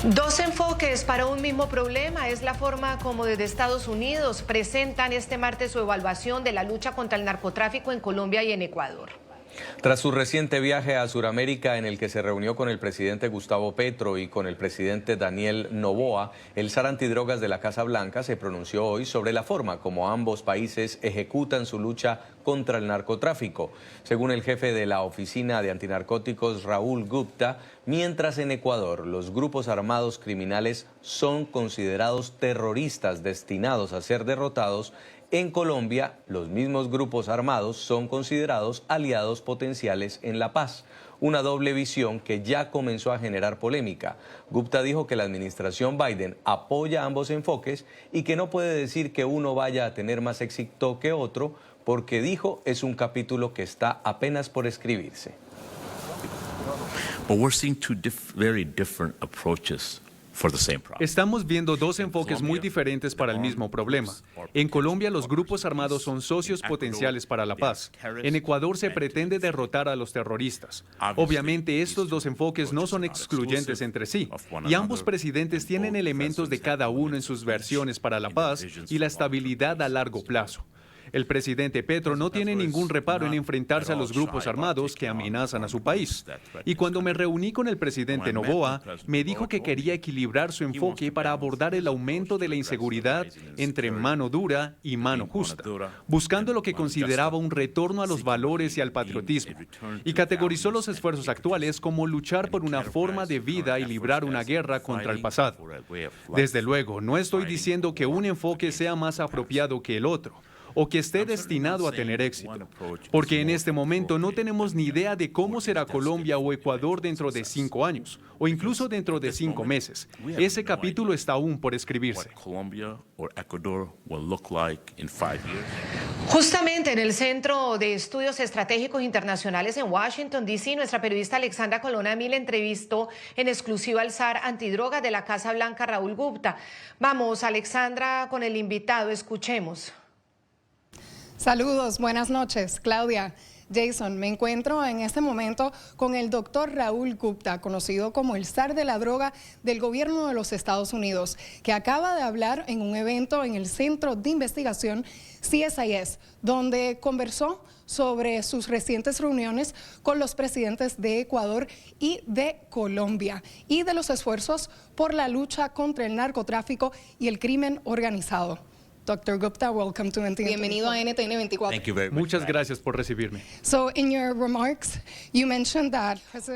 Dos enfoques para un mismo problema es la forma como desde Estados Unidos presentan este martes su evaluación de la lucha contra el narcotráfico en Colombia y en Ecuador. Tras su reciente viaje a Sudamérica, en el que se reunió con el presidente Gustavo Petro y con el presidente Daniel Noboa, el zar antidrogas de la Casa Blanca se pronunció hoy sobre la forma como ambos países ejecutan su lucha contra el narcotráfico. Según el jefe de la Oficina de Antinarcóticos, Raúl Gupta, mientras en Ecuador los grupos armados criminales son considerados terroristas destinados a ser derrotados, en Colombia, los mismos grupos armados son considerados aliados potenciales en la paz. Una doble visión que ya comenzó a generar polémica. Gupta dijo que la administración Biden apoya ambos enfoques y que no puede decir que uno vaya a tener más éxito que otro, porque dijo es un capítulo que está apenas por escribirse. But we're seeing two very different approaches. Estamos viendo dos enfoques muy diferentes para el mismo problema. En Colombia, los grupos armados son socios potenciales para la paz. En Ecuador se pretende derrotar a los terroristas. Obviamente, estos dos enfoques no son excluyentes entre sí, y ambos presidentes tienen elementos de cada uno en sus versiones para la paz y la estabilidad a largo plazo. El presidente Petro no tiene ningún reparo en enfrentarse a los grupos armados que amenazan a su país. Y cuando me reuní con el presidente Noboa, me dijo que quería equilibrar su enfoque para abordar el aumento de la inseguridad entre mano dura y mano justa, buscando lo que consideraba un retorno a los valores y al patriotismo. Y categorizó los esfuerzos actuales como luchar por una forma de vida y librar una guerra contra el pasado. Desde luego, no estoy diciendo que un enfoque sea más apropiado que el otro, o que esté destinado a tener éxito, porque en este momento no tenemos ni idea de cómo será Colombia o Ecuador dentro de 5 años, o incluso dentro de 5 meses. Ese capítulo está aún por escribirse. Justamente en el Centro de Estudios Estratégicos Internacionales en Washington, D.C., nuestra periodista Alexandra Colonna Mil entrevistó en exclusiva al zar antidrogas de la Casa Blanca, Raúl Gupta. Vamos, Alexandra, con el invitado, escuchemos. Saludos, buenas noches, Claudia. Jason, me encuentro en este momento con el doctor Raúl Gupta, conocido como el zar de la droga del gobierno de los Estados Unidos, que acaba de hablar en un evento en el Centro de Investigación CSIS, donde conversó sobre sus recientes reuniones con los presidentes de Ecuador y de Colombia y de los esfuerzos por la lucha contra el narcotráfico y el crimen organizado. Dr. Gupta, welcome to NTN. Bienvenido a NTN 24. Muchas gracias por recibirme.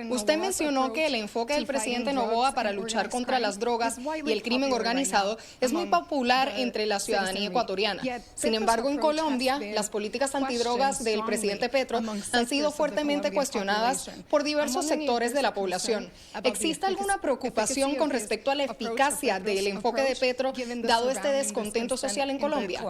Usted mencionó que el enfoque del presidente Noboa para luchar contra las drogas y el crimen organizado es muy popular entre la ciudadanía ecuatoriana. Sin embargo, en Colombia, las políticas antidrogas del presidente Petro han sido fuertemente cuestionadas por diversos sectores de la población. ¿Existe alguna preocupación con respecto a la eficacia del enfoque de Petro, dado este descontento social en Colombia?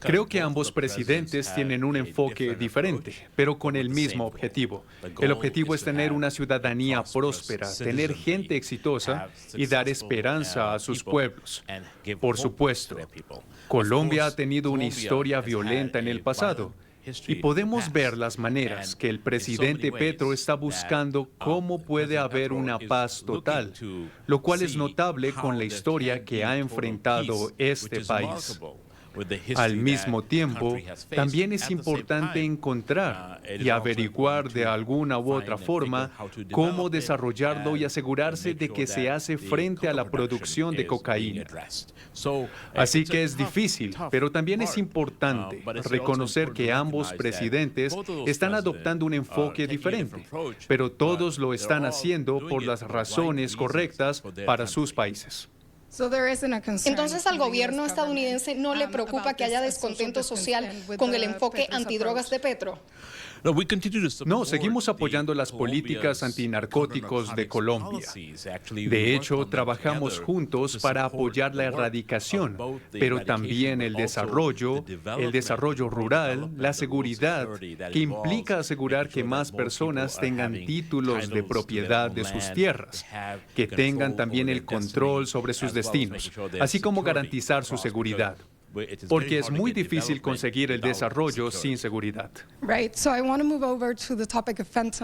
Creo que ambos presidentes tienen un enfoque diferente, pero con el mismo objetivo. El objetivo es tener una ciudadanía próspera, tener gente exitosa y dar esperanza a sus pueblos. Por supuesto, Colombia ha tenido una historia violenta en el pasado. Y podemos ver las maneras que el presidente Petro está buscando cómo puede haber una paz total, lo cual es notable con la historia que ha enfrentado este país. Al mismo tiempo, también es importante encontrar y averiguar de alguna u otra forma cómo desarrollarlo y asegurarse de que se hace frente a la producción de cocaína. Así que es difícil, pero también es importante reconocer que ambos presidentes están adoptando un enfoque diferente, pero todos lo están haciendo por las razones correctas para sus países. Entonces, al gobierno estadounidense no le preocupa que haya descontento social con el enfoque antidrogas de Petro. No, seguimos apoyando las políticas antinarcóticos de Colombia. De hecho, trabajamos juntos para apoyar la erradicación, pero también el desarrollo rural, la seguridad, que implica asegurar que más personas tengan títulos de propiedad de sus tierras, que tengan también el control sobre sus destinos, así como garantizar su seguridad. porque es muy difícil conseguir el desarrollo sin seguridad.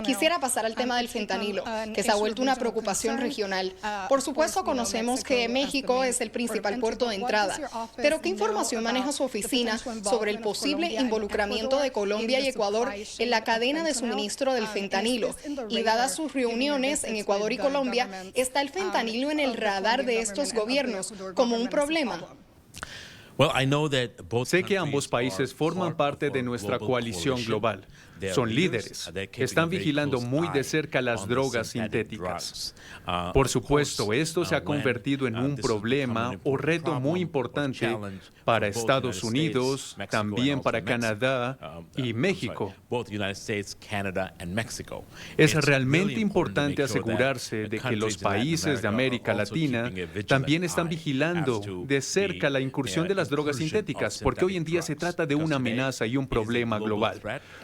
Quisiera pasar al tema del fentanilo, que se ha vuelto una preocupación regional. Por supuesto, conocemos que México es el principal puerto de entrada, pero ¿qué información maneja su oficina sobre el posible involucramiento de Colombia y Ecuador en la cadena de suministro del fentanilo? Y dadas sus reuniones en Ecuador y Colombia, ¿está el fentanilo en el radar de estos gobiernos como un problema? Sé que ambos países forman parte de nuestra coalición global. Son líderes. Están vigilando muy de cerca las drogas sintéticas. Por supuesto, esto se ha convertido en un problema o reto muy importante para Estados Unidos, también para Canadá y México. Es realmente importante asegurarse de que los países de América Latina también están vigilando de cerca la incursión de las drogas sintéticas, porque hoy en día se trata de una amenaza y un problema global.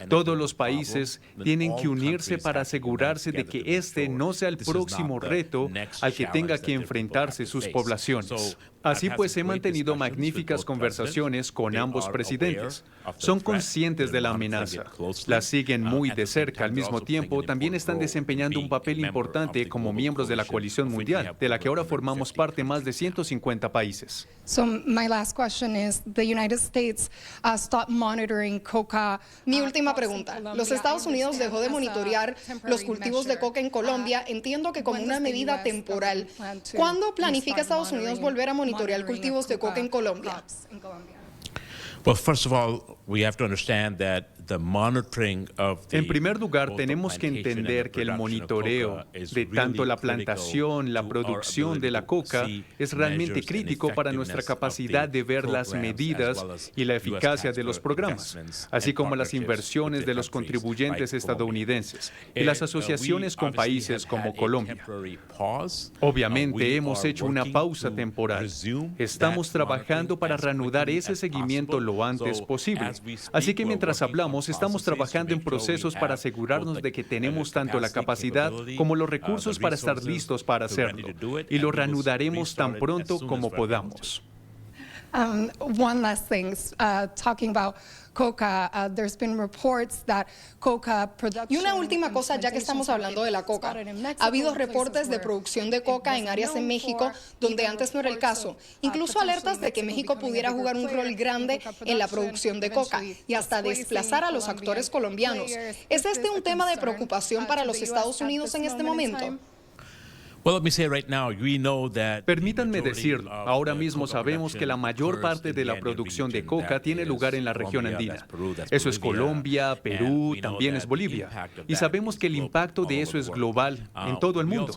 Todos los países tienen que unirse para asegurarse de que este no sea el próximo reto al que tenga que enfrentarse sus poblaciones. Así pues, he mantenido magníficas conversaciones con ambos presidentes. Son conscientes de la amenaza, la siguen muy de cerca. Al mismo tiempo, también están desempeñando un papel importante como miembros de la coalición mundial, de la que ahora formamos parte más de 150 países. Mi última pregunta. Los Estados Unidos dejó de monitorear los cultivos de coca en Colombia, entiendo que como una medida temporal. ¿Cuándo planifica Estados Unidos volver a monitorear cultivos de coca en Colombia? En primer lugar, tenemos que entender que el monitoreo de tanto la plantación, la producción de la coca es realmente crítico para nuestra capacidad de ver las medidas y la eficacia de los programas, así como las inversiones de los contribuyentes estadounidenses y las asociaciones con países como Colombia. Obviamente, hemos hecho una pausa temporal. Estamos trabajando para reanudar ese seguimiento lo antes posible. Así que mientras hablamos, estamos trabajando en procesos para asegurarnos de que tenemos tanto la capacidad como los recursos para estar listos para hacerlo. Y lo reanudaremos tan pronto como podamos. One last thing, talking about coca, there's been reports that coca production. Y una última cosa, ya que estamos hablando de la coca. Ha habido reportes de producción de coca en áreas en México donde antes no era el caso. Incluso alertas de que México pudiera jugar un rol grande en la producción de coca y hasta desplazar a los actores colombianos. ¿Es este un tema de preocupación para los Estados Unidos en este momento? Permítanme decirlo, ahora mismo sabemos que la mayor parte de la producción de coca tiene lugar en la región andina. Eso es Colombia, Perú, también es Bolivia. Y sabemos que el impacto de eso es global en todo el mundo.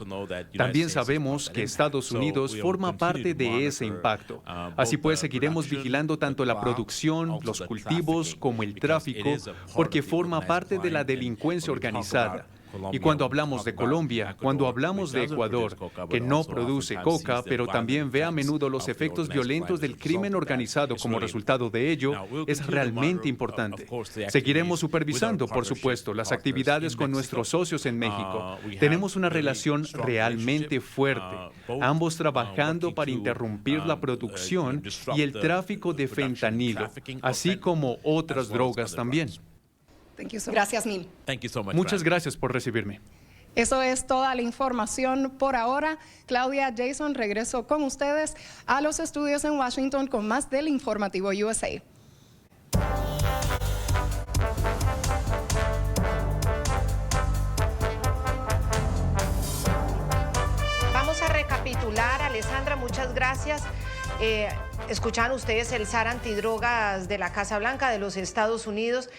También sabemos que Estados Unidos forma parte de ese impacto. Así pues, seguiremos vigilando tanto la producción, los cultivos, como el tráfico, porque forma parte de la delincuencia organizada. Y cuando hablamos de Colombia, cuando hablamos de Ecuador, que no produce coca, pero también ve a menudo los efectos violentos del crimen organizado como resultado de ello, es realmente importante. Seguiremos supervisando, por supuesto, las actividades con nuestros socios en México. Tenemos una relación realmente fuerte, ambos trabajando para interrumpir la producción y el tráfico de fentanilo, así como otras drogas también. Gracias mil. Muchas gracias por recibirme. Eso es toda la información por ahora. Claudia, Jason, regreso con ustedes a los estudios en Washington con más del Informativo USA. Vamos a recapitular, Alessandra, muchas gracias. Escuchaban ustedes el SAR antidrogas de la Casa Blanca de los Estados Unidos.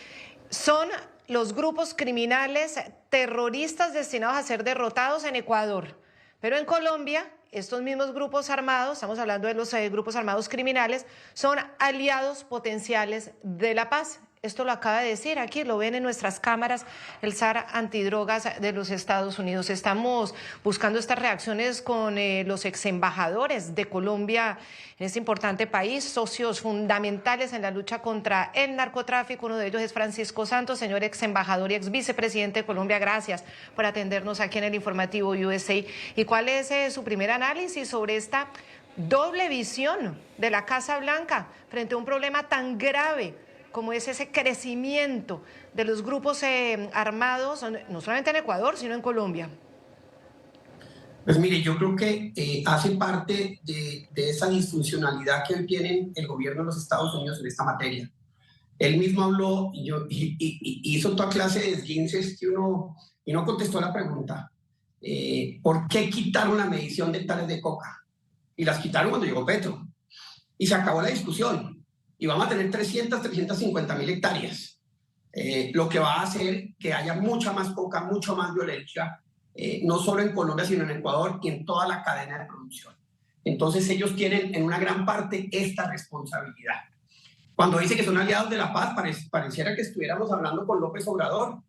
Son los grupos criminales terroristas destinados a ser derrotados en Ecuador. Pero en Colombia, estos mismos grupos armados, estamos hablando de los grupos armados criminales, son aliados potenciales de la paz. Esto lo acaba de decir, aquí lo ven en nuestras cámaras, el SAR antidrogas de los Estados Unidos. Estamos buscando estas reacciones con los exembajadores de Colombia en este importante país, socios fundamentales en la lucha contra el narcotráfico. Uno de ellos es Francisco Santos, señor exembajador y ex vicepresidente de Colombia. Gracias por atendernos aquí en el Informativo USA. ¿Y cuál es su primer análisis sobre esta doble visión de la Casa Blanca frente a un problema tan grave como es ese crecimiento de los grupos armados, no solamente en Ecuador, sino en Colombia? Pues mire, yo creo que hace parte de esa disfuncionalidad que hoy tiene el gobierno de los Estados Unidos en esta materia. Él mismo habló y hizo toda clase de esguinces y no contestó la pregunta. ¿Por qué quitaron la medición de hectáreas de coca? Y las quitaron cuando llegó Petro. Y se acabó la discusión. Y vamos a tener 350.000 hectáreas. Lo que va a hacer que haya mucha más coca, mucho más violencia, no solo en Colombia, sino en Ecuador y en toda la cadena de producción. Entonces ellos tienen en una gran parte esta responsabilidad. Cuando dice que son aliados de la paz, pareciera que estuviéramos hablando con López Obrador.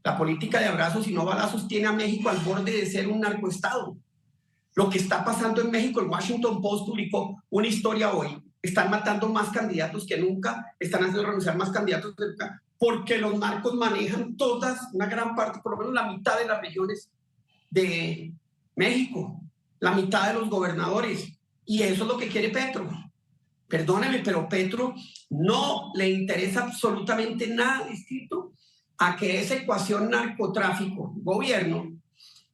La política de abrazos y no balazos tiene a México al borde de ser un narcoestado. Lo que está pasando en México, el Washington Post publicó una historia hoy. Están matando más candidatos que nunca, están haciendo renunciar más candidatos que nunca, porque los narcos manejan una gran parte, por lo menos la mitad de las regiones de México, la mitad de los gobernadores. Y eso es lo que quiere Petro. Perdóneme, pero Petro no le interesa absolutamente nada distinto a que esa ecuación narcotráfico-gobierno,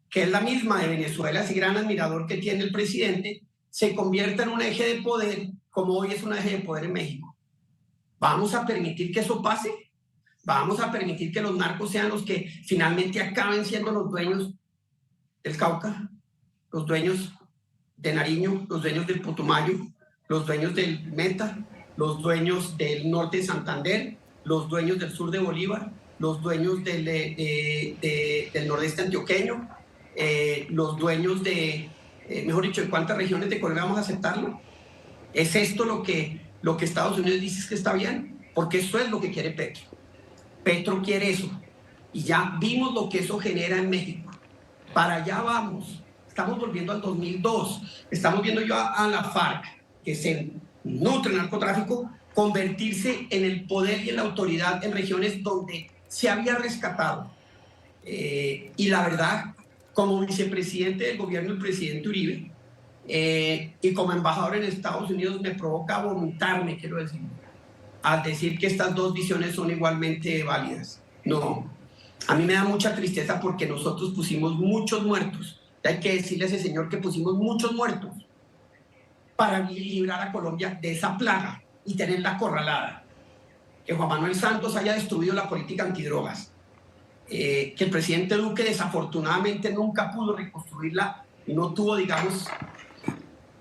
que es la misma de Venezuela, ese gran admirador que tiene el presidente, se convierta en un eje de poder, como hoy es un eje de poder en México. ¿Vamos a permitir que eso pase? ¿Vamos a permitir que los narcos sean los que finalmente acaben siendo los dueños del Cauca, los dueños de Nariño, los dueños del Putumayo, los dueños del Meta, los dueños del norte de Santander, los dueños del sur de Bolívar, los dueños del nordeste antioqueño, los dueños mejor dicho, ¿de cuántas regiones de Colombia vamos a aceptarlo? ¿Es esto lo que Estados Unidos dice que está bien? Porque eso es lo que quiere Petro. Petro quiere eso. Y ya vimos lo que eso genera en México. Para allá vamos. Estamos volviendo al 2002. Estamos viendo yo a la FARC, que se nutre el narcotráfico, convertirse en el poder y en la autoridad en regiones donde se había rescatado. Y la verdad, como vicepresidente del gobierno del presidente Uribe y como embajador en Estados Unidos, me provoca vomitarme, quiero decir, al decir que estas dos visiones son igualmente válidas. No, a mí me da mucha tristeza porque nosotros pusimos muchos muertos. Hay que decirle a ese señor que pusimos muchos muertos para librar a Colombia de esa plaga y tenerla acorralada. Que Juan Manuel Santos haya destruido la política antidrogas. Que el presidente Duque desafortunadamente nunca pudo reconstruirla y no tuvo, digamos,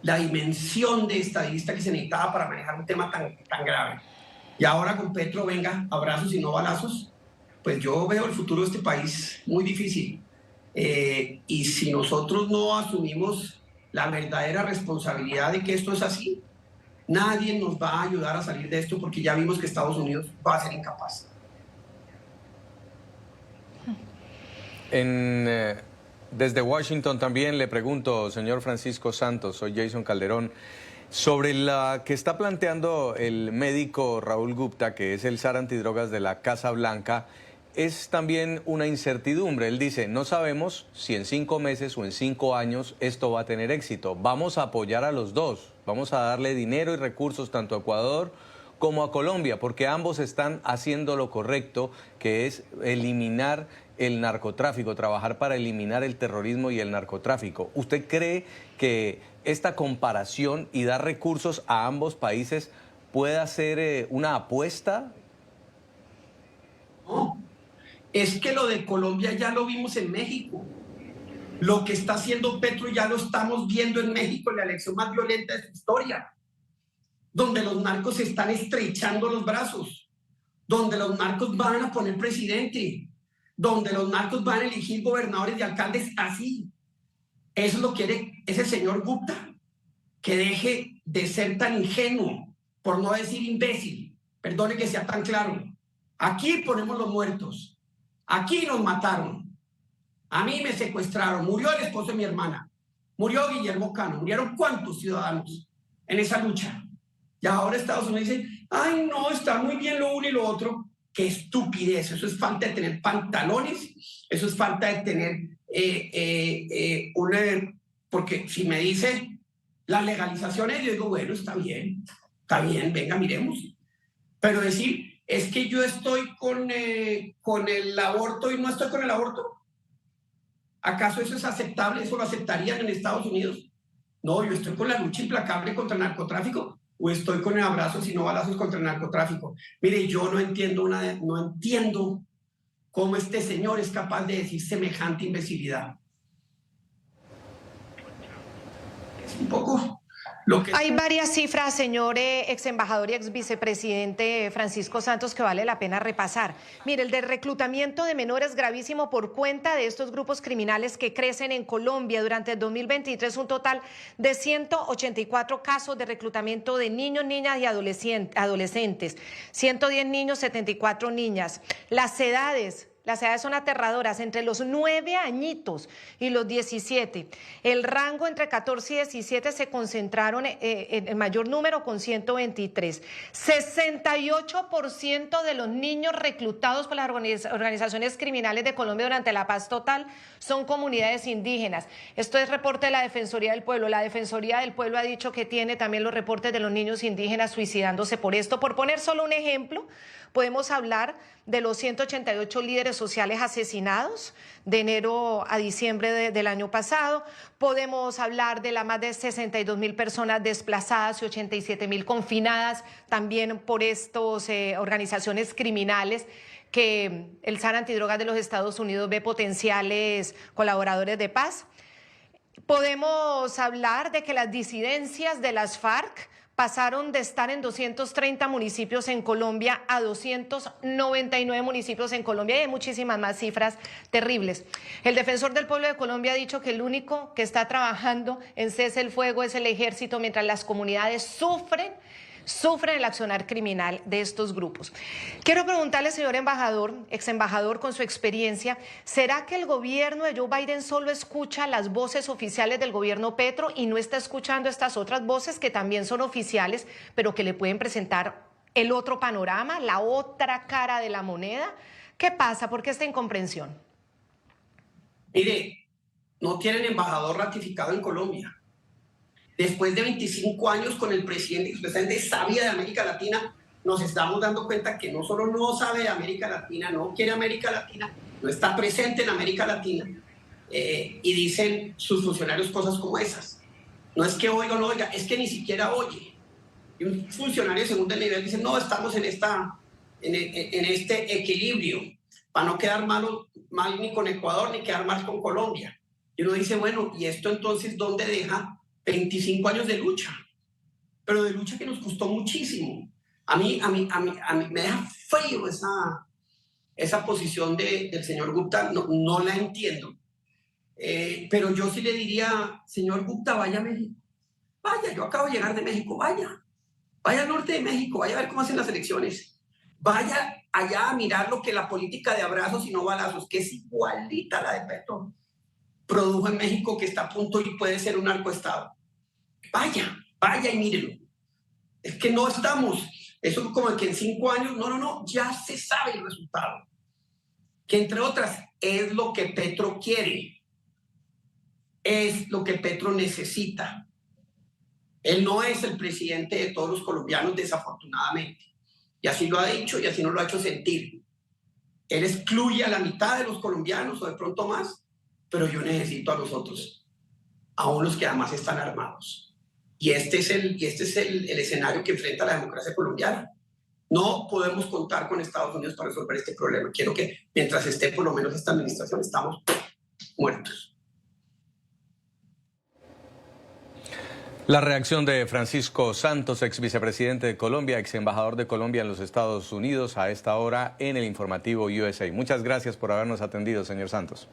la dimensión de estadista que se necesitaba para manejar un tema tan grave. Y ahora con Petro, venga, abrazos y no balazos, pues yo veo el futuro de este país muy difícil. Y si nosotros no asumimos la verdadera responsabilidad de que esto es así, nadie nos va a ayudar a salir de esto porque ya vimos que Estados Unidos va a ser incapaz. Desde Washington también le pregunto, señor Francisco Santos, soy Jason Calderón, sobre la que está planteando el médico Raúl Gupta, que es el zar antidrogas de la Casa Blanca. Es también una incertidumbre. Él dice, no sabemos si en 5 meses o en 5 años esto va a tener éxito. Vamos a apoyar a los dos, vamos a darle dinero y recursos tanto a Ecuador como a Colombia, porque ambos están haciendo lo correcto, que es eliminar el narcotráfico, trabajar para eliminar el terrorismo y el narcotráfico. ¿Usted cree que esta comparación y dar recursos a ambos países pueda ser una apuesta? No, es que lo de Colombia ya lo vimos en México. Lo que está haciendo Petro ya lo estamos viendo en México, en la elección más violenta de su historia, donde los narcos se están estrechando los brazos, donde los narcos van a poner presidente, donde los narcos van a elegir gobernadores y alcaldes así. Eso lo quiere ese señor Gupta, que deje de ser tan ingenuo, por no decir imbécil. Perdone que sea tan claro. Aquí ponemos los muertos, aquí nos mataron, a mí me secuestraron, murió el esposo de mi hermana, murió Guillermo Cano, murieron cuántos ciudadanos en esa lucha. Y ahora Estados Unidos dice, ay no, está muy bien lo uno y lo otro. Qué estupidez, eso es falta de tener pantalones, eso es falta de tener porque si me dice las legalizaciones, yo digo, bueno, está bien, venga, miremos. Pero decir, es que yo estoy con el aborto y no estoy con el aborto, ¿acaso eso es aceptable? ¿Eso lo aceptarían en Estados Unidos? No, yo estoy con la lucha implacable contra el narcotráfico o estoy con el abrazos y no balazos contra el narcotráfico. Mire, yo no entiendo cómo este señor es capaz de decir semejante imbecilidad. Es un poco lo que... Hay varias cifras, señor ex embajador y ex vicepresidente Francisco Santos, que vale la pena repasar. Mire, el de reclutamiento de menores gravísimo por cuenta de estos grupos criminales que crecen en Colombia. Durante el 2023, un total de 184 casos de reclutamiento de niños, niñas y adolescentes. 110 niños, 74 niñas. Las edades son aterradoras, entre los 9 añitos y los 17. El rango entre 14 y 17 se concentraron en mayor número con 123. 68% de los niños reclutados por las organizaciones criminales de Colombia durante la paz total son comunidades indígenas. Esto es reporte de la Defensoría del Pueblo. La Defensoría del Pueblo ha dicho que tiene también los reportes de los niños indígenas suicidándose por esto. Por poner solo un ejemplo, podemos hablar de los 188 líderes sociales asesinados de enero a diciembre del año pasado. Podemos hablar de las más de 62.000 personas desplazadas y 87.000 confinadas también por estas organizaciones criminales que el SAR Antidrogas de los Estados Unidos ve potenciales colaboradores de paz. Podemos hablar de que las disidencias de las FARC pasaron de estar en 230 municipios en Colombia a 299 municipios en Colombia, y hay muchísimas más cifras terribles. El defensor del pueblo de Colombia ha dicho que el único que está trabajando en cese el fuego es el ejército, mientras las comunidades sufren el accionar criminal de estos grupos. Quiero preguntarle, señor embajador, ex embajador, con su experiencia, ¿será que el gobierno de Joe Biden solo escucha las voces oficiales del gobierno Petro y no está escuchando estas otras voces que también son oficiales, pero que le pueden presentar el otro panorama, la otra cara de la moneda? ¿Qué pasa? ¿Por qué esta incomprensión? Mire, no tienen embajador ratificado en Colombia. Después de 25 años con el presidente, que supuestamente sabía de América Latina, nos estamos dando cuenta que no solo no sabe de América Latina, no quiere América Latina, no está presente en América Latina, y dicen sus funcionarios cosas como esas. No es que oiga o no oiga, es que ni siquiera oye. Y un funcionario de segundo nivel dice, no, estamos en este equilibrio, para no quedar mal ni con Ecuador, ni quedar mal con Colombia. Y uno dice, bueno, ¿y esto entonces dónde deja 25 años de lucha? Pero de lucha que nos costó muchísimo. A mí me deja frío esa posición del señor Gupta, no la entiendo. Pero yo sí le diría, señor Gupta, vaya a México. Vaya, yo acabo de llegar de México, vaya al norte de México, vaya a ver cómo hacen las elecciones. Vaya allá a mirar lo que la política de abrazos y no balazos, que es igualita a la de Petro, produjo en México, que está a punto y puede ser un narcoestado. Vaya y mírenlo. Es que no estamos, eso como que en 5 años, no, ya se sabe el resultado. Que entre otras, es lo que Petro quiere, es lo que Petro necesita. Él no es el presidente de todos los colombianos, desafortunadamente. Y así lo ha dicho y así nos lo ha hecho sentir. Él excluye a la mitad de los colombianos o de pronto más, pero yo necesito a los otros, a unos que además están armados. Y este es el escenario que enfrenta la democracia colombiana. No podemos contar con Estados Unidos para resolver este problema. Quiero que mientras esté por lo menos esta administración, estamos muertos. La reacción de Francisco Santos, ex vicepresidente de Colombia, ex embajador de Colombia en los Estados Unidos, a esta hora en el informativo USA. Muchas gracias por habernos atendido, señor Santos.